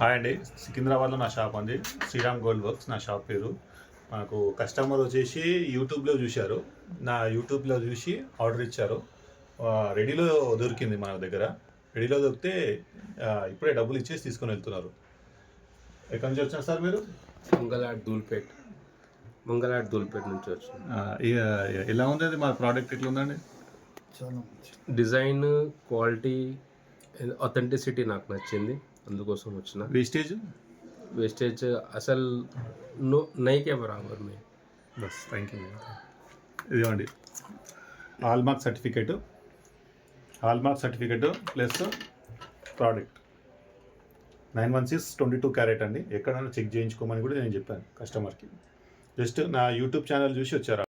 Hi అండి, సికింద్రాబాద్లో నా షాప్ ఉంది. శ్రీరామ్ గోల్డ్ వర్క్స్ నా షాప్ పేరు. మనకు కస్టమర్ వచ్చేసి యూట్యూబ్లో చూశారు. నా యూట్యూబ్లో చూసి ఆర్డర్ ఇచ్చారు. రెడీలో దొరికింది మన దగ్గర. రెడీలో దొరికితే ఇప్పుడే డబ్బులు ఇచ్చేసి తీసుకొని వెళ్తున్నారు. ఎక్కడి నుంచి వచ్చారు సార్ మీరు? మంగళాడ్ దూల్పేట్ నుంచి వచ్చింది. ఎలా ఉంది అది? మా ప్రోడక్ట్ ఎట్లా ఉందండి? డిజైన్, క్వాలిటీ, అథెంటిసిటీ నాకు నచ్చింది, అందుకోసం వచ్చిన. వేస్టేజ్ అసలు నైకే బరాబర్ మే. బస్ థ్యాంక్ యూ. ఇదిగోండి hallmark certificate plus product 916 22 carat అండి. ఎక్కడైనా చెక్ చేయించుకోమని కూడా నేను చెప్పాను కస్టమర్కి. జస్ట్ నా యూట్యూబ్ ఛానల్ చూసి వచ్చారు.